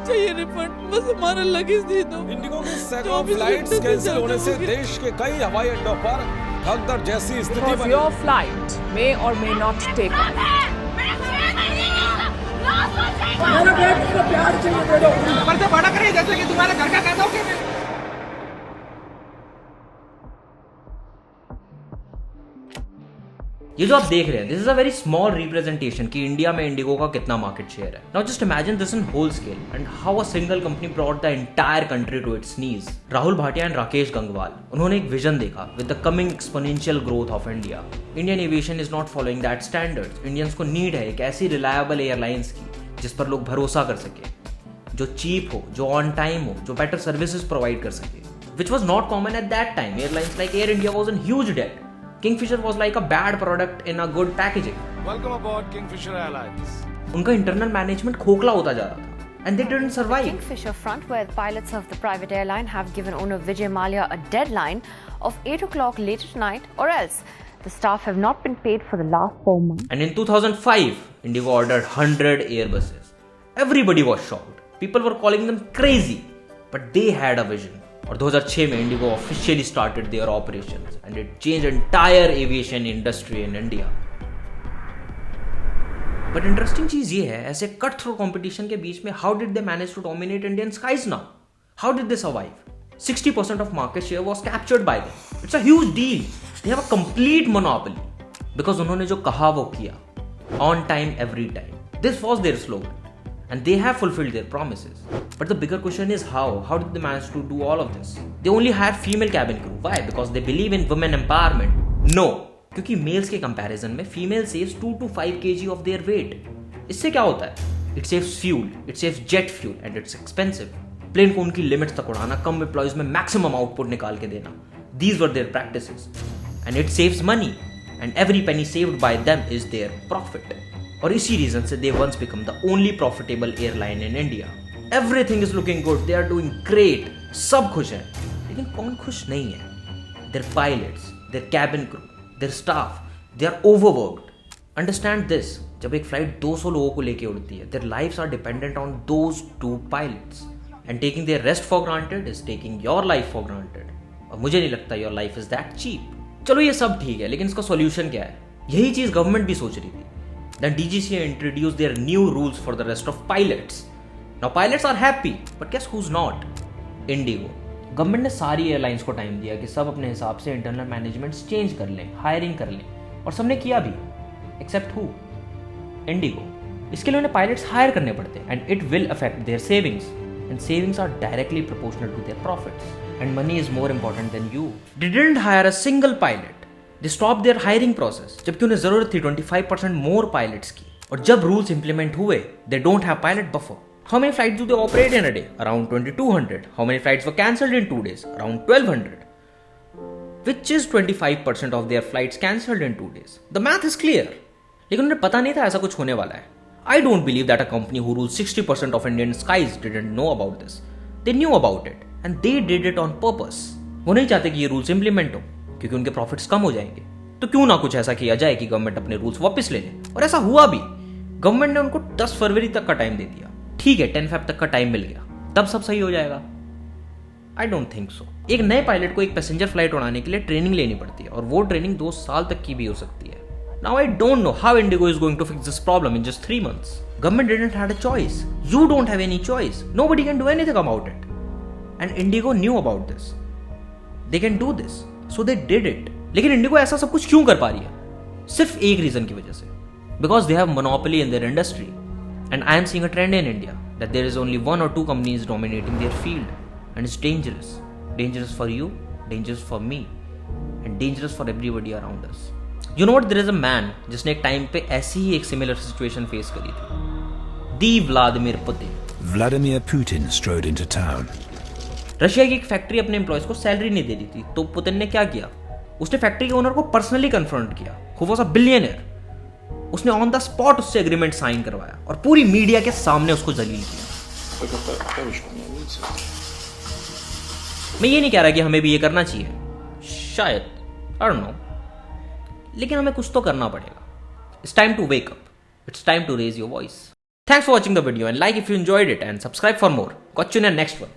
चाहिए रिफंड, बस हमारा लगेज दे दो। इंडिगो की सैकड़ों फ्लाइट्स कैंसिल होने से देश के कई हवाई अड्डों पर भगदड़ जैसी स्थिति Because बनी। your flight may or may not take off. मेरा बैग मेरा प्यार चाहिए दे दो। ऊपर से भड़क रही जैसे कि तुम्हारे घर का कहता हूँ कि ये जो आप देख रहे हैं, this is a very small representation कि इंडिया में इंडिगो का कितना मार्केट शेयर है। Now just imagine this in whole scale and how a single company brought the entire country to its knees. Rahul Bhatia and Rakesh Gangwal, उन्होंने एक विजन देखा with the coming exponential growth of India. Indian aviation is not following that standards. Indians को need है एक ऐसी reliable airlines की जिस पर लोग भरोसा कर सके, जो चीप हो, जो ऑन टाइम हो, जो बेटर सर्विसेज प्रोवाइड कर सके, which was not common at that time. Airlines like Air India was in huge debt. Kingfisher was like a bad product in a good packaging. Welcome aboard Kingfisher Airlines. उनका internal management खोखला होता जा रहा था, and they didn't survive. Kingfisher front, where the pilots of the private airline have given owner Vijay Mallya a deadline of 8 o'clock later tonight, or else the staff have not been paid for the last 4 months. And in 2005, Indigo ordered 100 Airbuses. Everybody was shocked. People were calling them crazy, but they had a vision. और 2006 में IndiGo officially started their operations and it change entire aviation industry in India. But interesting चीज ये है, ऐसे cut through competition के बीच में how did they manage to dominate Indian skies now? How did they survive? 60% of market share was captured by them. It's a huge deal. They have a complete monopoly because उन्होंने जो कहा वो किया, on time every time. This was their slogan and they have fulfilled their promises. But the bigger question is how? How did they manage to do all of this? They only hired female cabin crew. Why? Because they believe in women empowerment. No, क्योंकि mails के comparison में female saves 2 to 5 kg of their weight. इससे क्या होता है? It saves fuel, it saves jet fuel and it's expensive. Plane को उनकी limits तक उड़ाना, कम एम्प्लॉइज में मैक्सिमम आउटपुट निकाल के देना. These were their practices. And it saves money. And every penny saved by them is their profit. और इसी रीजन से they once become the only profitable airline in India. Everything is looking good. They are doing great. सब खुश हैं. लेकिन कौन खुश नहीं है? Their pilots, their cabin crew, their staff, they are overworked. Understand this. जब एक फ्लाइट 200 लोगों को लेके उड़ती है, their lives are dependent on those 2 pilots. And taking their rest for granted is taking your life for granted. और मुझे नहीं लगता your life is that cheap. चलो ये सब ठीक है, लेकिन इसका सॉल्यूशन क्या है? यही चीज गवर्नमेंट भी सोच रही थी. Then DGCA introduced their new rules for the rest of pilots. Now pilots are happy, but guess who's not? Indigo. Government ने सारी एयरलाइंस को टाइम दिया कि सब अपने हिसाब से इंटरनल मैनेजमेंट चेंज कर लें, हायरिंग कर लें, और सबने किया भी, एक्सेप्ट हु? इंडिगो. इसके लिए उन्हें पायलट्स हायर करने पड़ते हैं and it will affect their savings, and savings are directly proportional to their profits, and money is more important than you. They didn't hire a single pilot. They stopped their hiring process, जबकि उन्हें जरूरत थी 25% मोर pilots की. और जब rules implement हुए, they don't have pilot buffer. How many flights do they operate in a day? Around 2200. How many flights were cancelled in 2 days? Around 1200. Which is 25% of their flights cancelled in 2 days. The math is clear. लेकिन उन्हें पता नहीं था ऐसा कुछ होने वाला है. I don't believe that a company who rules 60% of Indian skies didn't know about this. They knew about it and they did it on purpose. वो नहीं चाहते कि ये रूल्स इंप्लीमेंट हो क्योंकि उनके प्रॉफिट्स कम हो जाएंगे. तो क्यों ना कुछ ऐसा किया जाए कि गवर्नमेंट अपने रूल्स वापस ले ले. और ऐसा हुआ भी. गवर्नमेंट ने उनको 10 फरवरी तक का टाइम दे दिया. ठीक है, 10 फेब तक का टाइम मिल गया, तब सब सही हो जाएगा? I don't think so. एक नए पायलट को एक पैसेंजर फ्लाइट उड़ाने के लिए ट्रेनिंग लेनी पड़ती है और वो ट्रेनिंग 2 साल तक की भी हो सकती है. Now I don't know how IndiGo is going to fix this problem in just 3 months. Government didn't have a choice. You don't have any choice. Nobody can do anything about it. And IndiGo knew about this. They can do this, so they did it. लेकिन IndiGo ऐसा सब कुछ क्यों कर पा रही है? सिर्फ एक रीजन की वजह से, because they have monopoly in their industry. And I am seeing a trend in India that there is only 1 or 2 companies dominating their field, and it's dangerous. Dangerous for you, dangerous for me, and dangerous for everybody around us. You know what, there is a man जिसने एक time पे ऐसी ही एक similar situation face करी थी. The Vladimir Putin. Vladimir Putin strode into town. Russia की एक factory अपने एम्प्लॉयज को सैलरी नहीं दे रही थी, तो पुतिन ने क्या किया? उसने फैक्ट्री के ओनर को पर्सनली कन्फ्रंट किया. Who was a billionaire. उसने ऑन द स्पॉट उससे एग्रीमेंट साइन करवाया और पूरी मीडिया के सामने उसको जलील किया. मैं ये नहीं कह रहा कि हमें भी ये करना चाहिए, शायद, आई डोंट नो, लेकिन हमें कुछ तो करना पड़ेगा. It's time to wake up. It's time to raise your voice. Thanks for watching the video and like if you enjoyed it and subscribe for more. Got you in the next one.